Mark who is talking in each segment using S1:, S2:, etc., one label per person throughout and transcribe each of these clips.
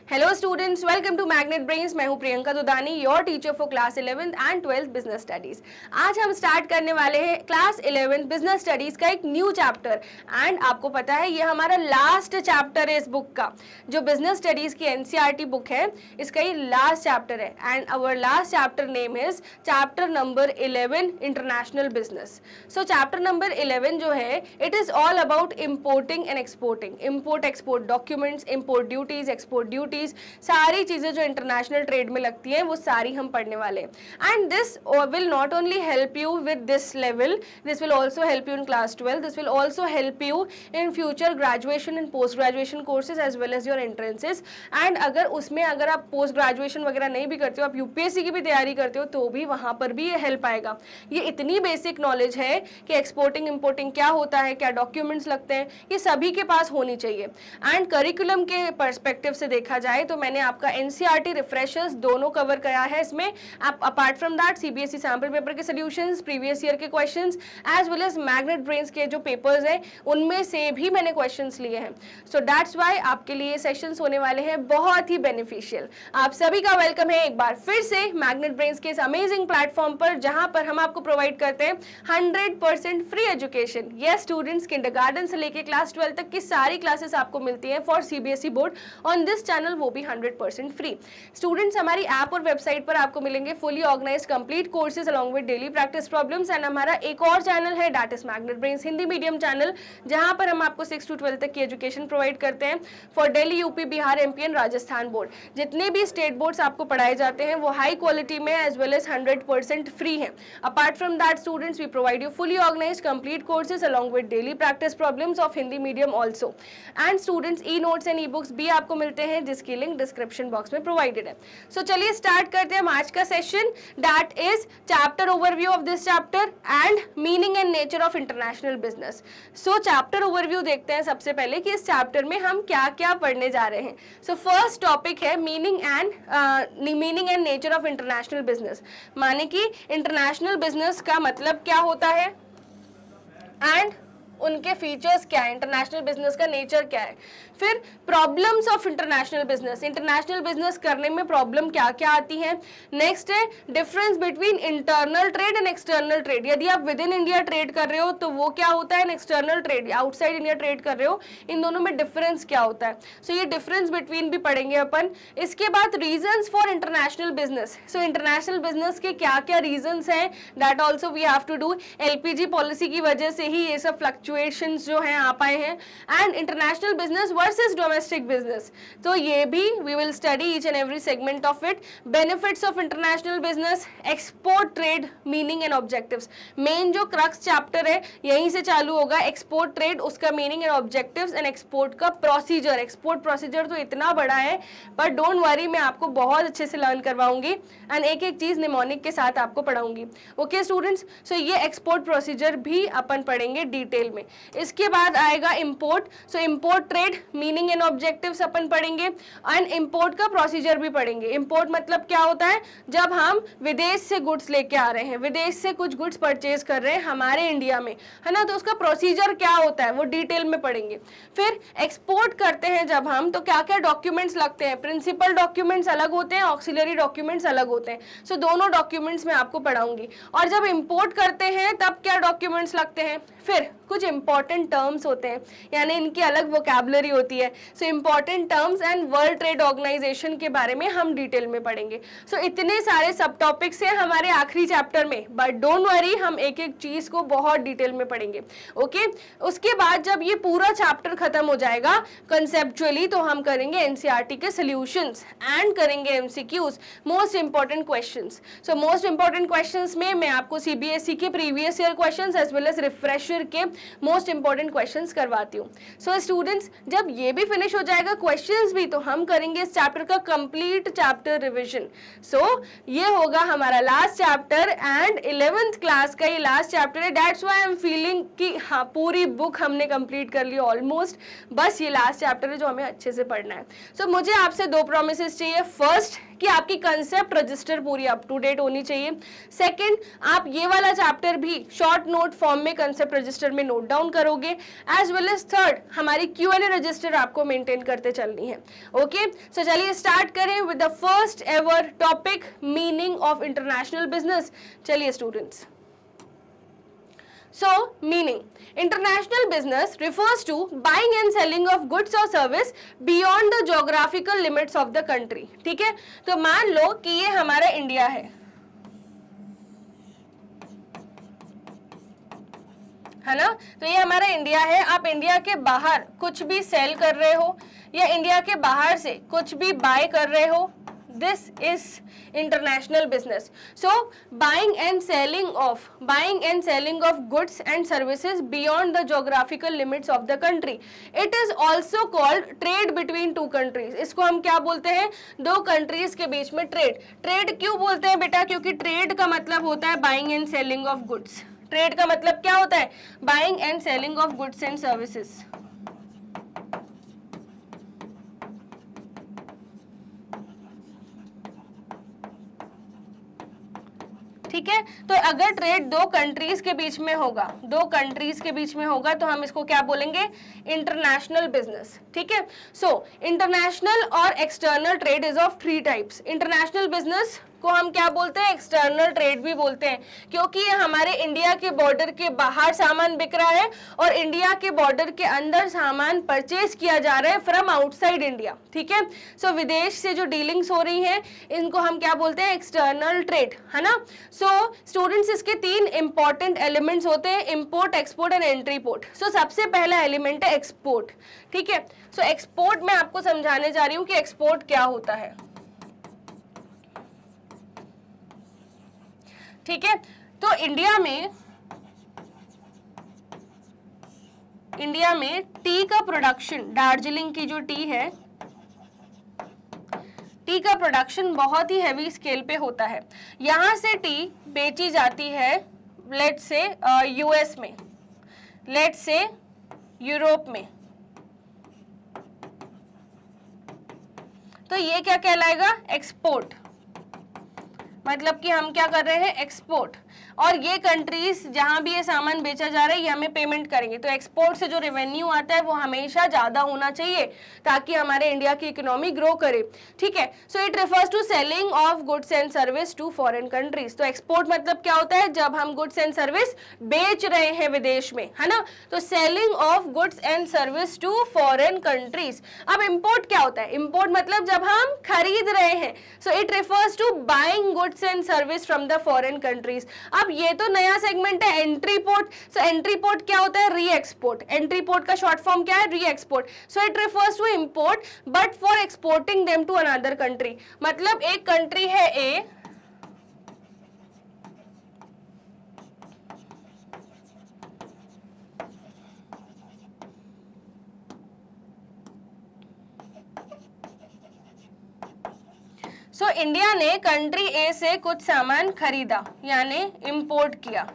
S1: Hello students, welcome to Magnet Brains. मैं हूं Priyanka Dudani, your teacher for class 11th and 12th business studies. आज हम start करने वाले हैं क्लास 11th बिजनेस स्टडीज का एक न्यू चैप्टर। एंड आपको पता है ये हमारा लास्ट चैप्टर है इस बुक का, जो बिजनेस स्टडीज की एनसीईआरटी बुक है, इसका ये लास्ट चैप्टर है। And our last chapter name is chapter number 11 international business. So chapter number 11 जो है, it is all about importing and exporting, import export documents, import duties, export duties, सारी चीजें जो international trade में लगती हैं वो सारी हम पढ़ने वाले हैं। And this will not only help you with this level, this will also help you in class 12, this will also help you in future graduation and post graduation courses as well as your entrances. And अगर आप post graduation वगैरह नहीं भी करते हो, आप UPSC की भी तैयारी करते हो, तो भी वहां पर भी ये हेल्प आएगा। ये इतनी बेसिक नॉलेज है कि एक्सपोर्टिंग इंपोर्टिंग क्या होता है, क्या डॉक्यूमेंट्स लगते हैं, ये सभी के पास होनी चाहिए। एंड करिकुलम के पर्सपेक्टिव से देखा जाए तो मैंने आपका एनसीईआरटी रिफ्रेशर्स दोनों कवर किया है इसमें। आप apart from that CBSE sample paper के सॉल्यूशंस, प्रीवियस ईयर के questions, as well as Magnet Brains के जो पेपर्स हैं उनमें से भी मैंने क्वेश्चंस लिए हैं। सो दैट्स व्हाई आपके लिए सेशंस होने वाले हैं बहुत ही बेनिफिशियल। आप सभी का वेलकम है एक बार फिर से मैग्नेट ब्रेन्स के इस अमेजिंग प्लेटफॉर्म पर, जहां पर हम आपको प्रोवाइड करते हैं 100% free education. Yes students, kindergarten से लेके क्लास 12 तक की सारी क्लासेस आपको मिलती हैं for CBSE board on this channel, वो भी 100% फ्री। स्टूडेंट्स, हमारी ऐप और वेबसाइट पर आपको मिलेंगे fully organised complete courses along with daily practice problems. And हमारा एक और चैनल है, that is Magnet Brains Hindi medium channel, जहां पर हम आपको 6 to 12 तक की एजुकेशन प्रोवाइड करते हैं for Delhi, UP, Bihar, MP and Rajasthan board. जितने भी स्टेट बोर्ड्स आपको पढ़ाए जाते हैं वो हाई क्वालिटी में एज वेल एज 100% फ्री है। Apart from that students, we provide you fully organised complete courses along with daily practice problems of Hindi medium also. And students, e notes and e books भी आपको मिलते हैं, जिसकी link description box में provided है। So चलिए start करते हैं आज का session, that is chapter overview of this chapter and meaning and nature of international business. So chapter overview देखते हैं सबसे पहले कि इस चैप्टर में हम क्या क्या पढ़ने जा रहे हैं। सो फर्स्ट टॉपिक है meaning and nature of international business, माने कि इंटरनेशनल बिजनेस का मतलब क्या होता है एंड उनके फीचर्स क्या है, इंटरनेशनल बिजनेस का नेचर क्या है। फिर problems of international business, international business करने में प्रॉब्लम क्या क्या आती है। नेक्स्ट है difference between internal trade and external trade, यदि आप विद इन इंडिया ट्रेड कर रहे हो तो वो क्या होता है, external trade, outside India trade कर रहे हो, इन दोनों में डिफरेंस क्या होता है। सो ये डिफरेंस बिटवीन भी पढ़ेंगे अपन। इसके बाद reasons for international business, so international business के क्या क्या रीजंस हैं, that also we have to do. LPG policy की वजह से ही ये सब फ्लक्चुएशंस जो हैं आ पाए हैं। And international business versus domestic business, तो ये भी we will study each and every segment of it. Benefits of international business, export trade, meaning and objectives. Main जो क्रक्स चैप्टर है यहीं से चालू होगा, एक्सपोर्ट ट्रेड, उसका meaning and objectives, and export का प्रोसीजर। एक्सपोर्ट प्रोसीजर तो इतना बड़ा है, पर डोंट वरी, मैं आपको बहुत अच्छे से लर्न करवाऊंगी एंड एक एक चीज निमोनिक के साथ आपको पढ़ाऊंगी। ओके स्टूडेंट्स, सो ये एक्सपोर्ट प्रोसीजर भी अपन पढ़ेंगे डिटेल में। इसके बाद आएगा import, so import trade, meaning and objectives अपन पढ़ेंगे एंड इंपोर्ट का प्रोसीजर भी पढ़ेंगे। इंपोर्ट मतलब क्या होता है, जब हम विदेश से गुड्स लेके आ रहे हैं, विदेश से कुछ गुड्स परचेज कर रहे हैं हमारे इंडिया में, है ना, तो उसका प्रोसीजर क्या होता है वो डिटेल में पढ़ेंगे। फिर एक्सपोर्ट करते हैं जब हम, तो क्या क्या डॉक्यूमेंट्स लगते हैं, प्रिंसिपल डॉक्यूमेंट्स अलग होते हैं, ऑक्सिलरी डॉक्यूमेंट्स अलग होते हैं। सो दोनों डॉक्यूमेंट्स मैं आपको पढ़ाऊंगी। और जब इंपोर्ट करते हैं तब क्या डॉक्यूमेंट्स लगते हैं, फिर कुछ इंपॉर्टेंट टर्म्स होते हैं, यानी इनकी अलग वोकैबुलरी होती है। So important terms and world trade organisation के बारे में हम डिटेल में पढ़ेंगे। सो इतने सारे सब टॉपिक्स हैं हमारे आखिरी चैप्टर में, बट डोंट वरी, हम एक एक चीज को बहुत डिटेल में पढ़ेंगे। ओके, उसके बाद जब ये पूरा चैप्टर खत्म हो जाएगा कंसेप्चुअली, तो हम करेंगे एनसीईआरटी के सॉल्यूशंस एंड करेंगे MCQs, most important questions. So most important questions में मैं आपको सीबीएसई के previous year questions as well as refresher के मोस्ट इंपॉर्टेंट क्वेश्चंस करवाती हूँ। सो स्टूडेंट्स, जब ये भी फिनिश हो जाएगा क्वेश्चंस भी, तो हम करेंगे इस चैप्टर का कंप्लीट चैप्टर रिवीजन। सो ये होगा हमारा last chapter and 11th class का ये लास्ट चैप्टर है। That's why I am feeling कि हाँ, पूरी बुक हमने कंप्लीट कर ली ऑलमोस्ट, बस ये लास्ट चैप्टर है जो हमें अच्छे से पढ़ना है। सो मुझे आपसे दो प्रोमिसेस चाहिए। फर्स्ट, कि आपकी कंसेप्ट रजिस्टर पूरी अप टू डेट होनी चाहिए। सेकंड, आप ये वाला चैप्टर भी शॉर्ट नोट फॉर्म में कंसेप्ट रजिस्टर में नोट डाउन करोगे। एज वेल एज थर्ड, हमारी Q&A रजिस्टर आपको मेंटेन करते चलनी है। ओके, सो चलिए स्टार्ट करें with the first ever topic, meaning of international business. चलिए students, so meaning, international business refers to buying and selling of goods or service beyond the geographical limits of the country। ठीक है, तो मान लो कि ये हमारा India है ना, तो ये हमारा इंडिया है। आप इंडिया के बाहर कुछ भी सेल कर रहे हो या इंडिया के बाहर से कुछ भी बाय कर रहे हो, this is international business. So buying and selling of goods and services beyond the geographical limits of the country, it is also called trade between two countries। इसको हम क्या बोलते हैं, दो कंट्रीज के बीच में ट्रेड। ट्रेड क्यों बोलते हैं बेटा, क्योंकि ट्रेड का मतलब होता है buying and selling of goods. Trade का मतलब क्या होता है, buying and selling of goods and services. ठीक है, तो अगर ट्रेड दो कंट्रीज के बीच में होगा, तो हम इसको क्या बोलेंगे, इंटरनेशनल बिजनेस। ठीक है, सो इंटरनेशनल और external trade is of 3 types. International business को हम क्या बोलते हैं, एक्सटर्नल ट्रेड भी बोलते हैं, क्योंकि ये हमारे इंडिया के बॉर्डर के बाहर सामान बिक रहा है और इंडिया के बॉर्डर के अंदर सामान परचेज किया जा रहा है फ्रॉम आउटसाइड इंडिया। ठीक है, सो विदेश से जो डीलिंग्स हो रही हैं इनको हम क्या बोलते हैं, एक्सटर्नल ट्रेड, है ना। सो स्टूडेंट्स, इसके 3 इंपॉर्टेंट एलिमेंट्स होते हैं, import, export and entry port. So सबसे पहला एलिमेंट है एक्सपोर्ट। ठीक है, सो एक्सपोर्ट मैं आपको समझाने जा रही हूँ कि एक्सपोर्ट क्या होता है। ठीक है, तो इंडिया में टी का प्रोडक्शन, दार्जिलिंग की जो टी है, टी का प्रोडक्शन बहुत ही हैवी स्केल पे होता है। यहां से टी बेची जाती है लेट्स से यूएस में, लेट्स से यूरोप में। तो ये क्या कहलाएगा, एक्सपोर्ट। मतलब कि हम क्या कर रहे हैं, एक्सपोर्ट। और ये कंट्रीज जहां भी ये सामान बेचा जा रहा है ये हमें पेमेंट करेंगे। तो एक्सपोर्ट से जो रेवेन्यू आता है वो हमेशा ज्यादा होना चाहिए ताकि हमारे इंडिया की इकोनॉमी ग्रो करे। ठीक है, so it refers to selling of goods and service to foreign countries. तो एक्सपोर्ट मतलब क्या होता है, जब हम गुड्स एंड सर्विस बेच रहे हैं विदेश में, है ना, तो selling of goods and service to foreign countries. अब इंपोर्ट क्या होता है, इंपोर्ट मतलब जब हम खरीद रहे हैं। So it refers to buying goods and service from the foreign countries. अब ये तो नया सेगमेंट है, entry port. So entry port क्या होता है, री एक्सपोर्ट। एंट्री पोर्ट का शॉर्ट फॉर्म क्या है, re export. So it refers to import but for exporting them to another country. मतलब एक कंट्री है ए, सो इंडिया ने कंट्री ए से कुछ सामान खरीदा यानी इंपोर्ट किया,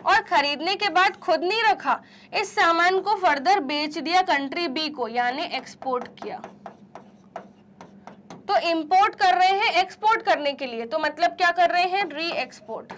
S1: और खरीदने के बाद खुद नहीं रखा, इस सामान को फर्दर बेच दिया कंट्री बी को यानी एक्सपोर्ट किया। तो इंपोर्ट कर रहे हैं एक्सपोर्ट करने के लिए, तो मतलब क्या कर रहे हैं, री एक्सपोर्ट,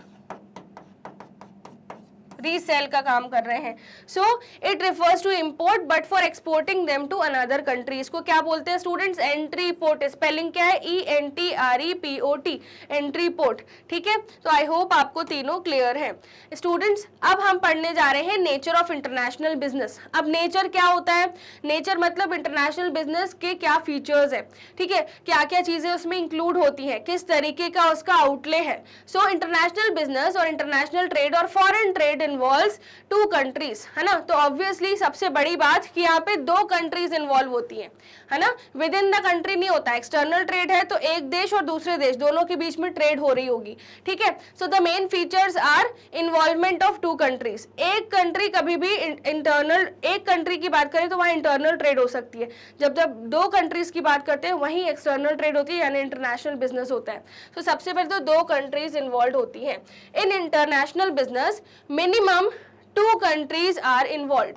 S1: रीसेल का काम कर रहे हैं। So it refers to import but for exporting them to another country. इसको क्या बोलते हैं स्टूडेंट्स, एंट्री पोर्ट। स्पेलिंग क्या है, ENTREPOT, एंट्री पोर्ट। ठीक है, तो आई होप आपको तीनों क्लियर है। स्टूडेंट्स, अब हम पढ़ने जा रहे हैं नेचर ऑफ इंटरनेशनल बिजनेस। अब नेचर क्या होता है, नेचर मतलब इंटरनेशनल बिजनेस के क्या फीचर्स है, ठीक है, क्या क्या चीजें उसमें इंक्लूड होती हैं, किस तरीके का उसका आउटले है। सो इंटरनेशनल बिजनेस और इंटरनेशनल ट्रेड और फॉरेन ट्रेड इन्वॉल्व्स 2 कंट्रीज, है ना। तो ऑब्वियसली सबसे बड़ी बात कि यहाँ पे 2 कंट्रीज इन्वॉल्व होती हैं, है ना, विद इन द कंट्री नहीं होता। एक्सटर्नल ट्रेड है तो एक देश और दूसरे देश दोनों के बीच में ट्रेड हो रही होगी। ठीक है, so the main features are involvement of 2 countries. एक कंट्री कभी भी इंटरनल, एक कंट्री की बात करें तो वहाँ इंटरनल ट्रेड हो सकती है, जब 2 कंट्रीज की बात करते हैं वहीं एक्सटर्नल ट्रेड होती है यानी इंटरनेशनल बिजनेस होता है। तो सबसे पहले तो 2 कंट्रीज इन्वॉल्व होती हैं। In international business minimum 2 countries are involve.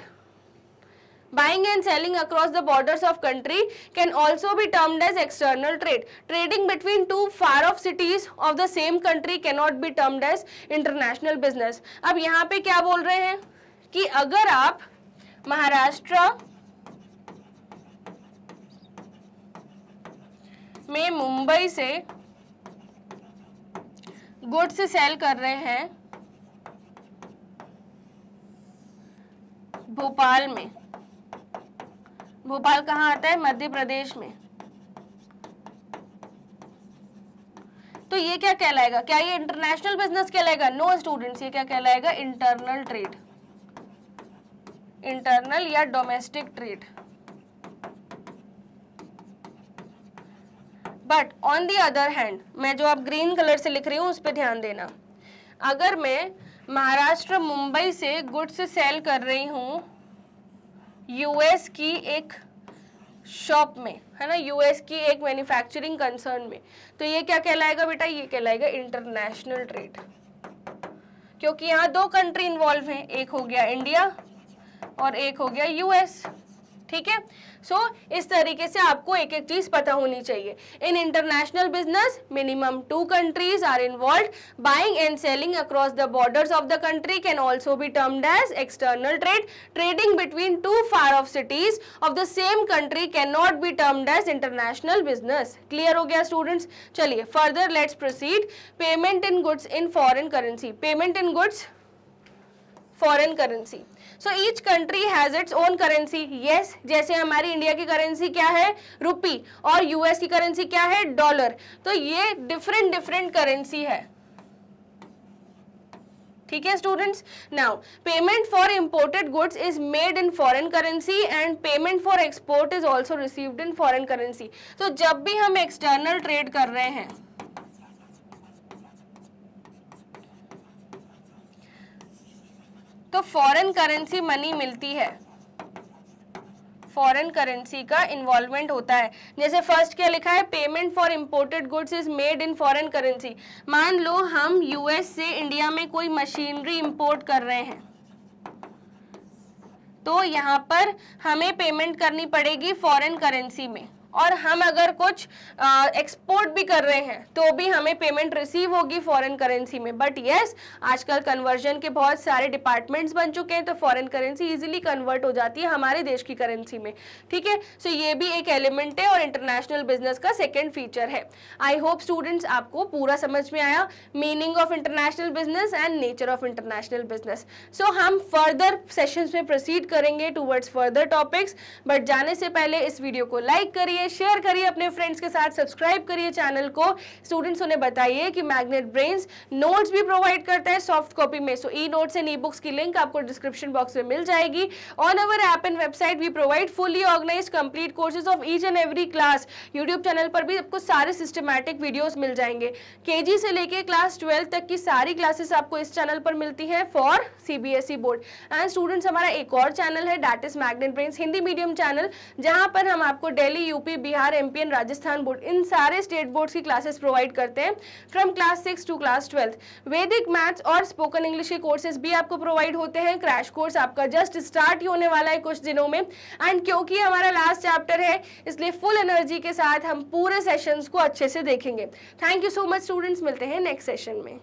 S1: Buying and selling across the borders of country can also be termed as external trade. Trading between two far off cities of the same country cannot be termed as international business. अब यहाँ पे क्या बोल रहे हैं कि अगर आप महाराष्ट्र में मुंबई से गुड्स सेल कर रहे हैं भोपाल में, भोपाल कहाँ आता है? मध्य प्रदेश में, तो ये क्या कहलाएगा? क्या ये इंटरनेशनल बिजनेस कहलाएगा? नो स्टूडेंट्स, ये क्या कहलाएगा? इंटरनल ट्रेड, इंटरनल या domestic trade. But on the other hand, मैं जो आप ग्रीन कलर से लिख रही हूँ उस पर ध्यान देना, अगर मैं महाराष्ट्र मुंबई से गुड्स सेल कर रही हूँ यूएस की एक शॉप में, है ना, यूएस की एक मैन्युफैक्चरिंग कंसर्न में, तो ये क्या कहलाएगा बेटा? ये कहलाएगा इंटरनेशनल ट्रेड, क्योंकि यहाँ दो कंट्री इन्वॉल्व हैं, एक हो गया इंडिया और एक हो गया यूएस। ठीक है, सो इस तरीके से आपको एक एक चीज पता होनी चाहिए। In international business minimum 2 countries are involve. Buying and selling across the borders of the country can also be termed as external trade. Trading between 2 far of cities of the same country can not be termed as international business. Clear हो गया students? चलिए further let's proceed. Payment in goods in foreign currency. Payment in goods foreign currency, so each country has its own currency. Yes, जैसे हमारी India की currency क्या है? रुपी, और US की करेंसी क्या है? डॉलर। तो ये डिफरेंट डिफरेंट करेंसी है। ठीक है students? Now payment for imported goods is made in foreign currency and payment for export is also received in foreign currency. तो जब भी हम एक्सटर्नल ट्रेड कर रहे हैं तो फॉरेन करेंसी मनी मिलती है, फॉरेन करेंसी का इन्वॉल्वमेंट होता है। जैसे फर्स्ट क्या लिखा है? Payment for imported goods is made in foreign currency. मान लो हम यूएस से इंडिया में कोई मशीनरी इंपोर्ट कर रहे हैं, तो यहाँ पर हमें पेमेंट करनी पड़ेगी फॉरेन करेंसी में, और हम अगर कुछ एक्सपोर्ट भी कर रहे हैं तो भी हमें पेमेंट रिसीव होगी फॉरेन करेंसी में। बट यस, आजकल कन्वर्जन के बहुत सारे डिपार्टमेंट्स बन चुके हैं, तो फॉरेन करेंसी इजीली कन्वर्ट हो जाती है हमारे देश की करेंसी में। ठीक है, सो ये भी एक एलिमेंट है और इंटरनेशनल बिजनेस का सेकेंड फीचर है। आई होप स्टूडेंट्स आपको पूरा समझ में आया meaning of international business and nature of international business. So हम फर्दर सेशंस में प्रोसीड करेंगे टूवर्ड्स फर्दर टॉपिक्स, बट जाने से पहले इस वीडियो को लाइक करिए, शेयर करिए अपने फ्रेंड्स के साथ, सब्सक्राइब करिए चैनल को। स्टूडेंट्स उन्हें बताइए कि मैग्नेट ब्रेन्स नोट्स भी प्रोवाइड करता है सॉफ्ट कॉपी में। So e notes and e books की लिंक आपको डिस्क्रिप्शन बॉक्स में मिल जाएगी। On our app and website we provide fully organised complete courses of each and every class. YouTube channel पर भी आपको सारे सिस्टमैटिक वीडियोस मिल जाएंगे। केजी से लेके क्लास 12 तक की सारी क्लासेस आपको इस चैनल पर मिलती हैं for CBSE board. And students, हमारा एक और चैनल है that is Magnet Brains Hindi medium channel, जहां पर हम आपको Delhi, UP, Bihar, MP and Rajasthan board, इन सारे स्टेट बोर्ड्स की क्लासेस प्रोवाइड करते हैं फ्रॉम क्लास 6 टू क्लास 12। वैदिक मैथ्स और स्पोकन इंग्लिश के कोर्सेज भी आपको प्रोवाइड होते हैं। क्रैश कोर्स आपका जस्ट स्टार्ट ही होने वाला है कुछ दिनों में, एंड क्योंकि हमारा लास्ट चैप्टर है इसलिए फुल एनर्जी के साथ हम पूरे सेशंस को अच्छे से देखेंगे। Thank you so much students, मिलते हैं नेक्स्ट सेशन में।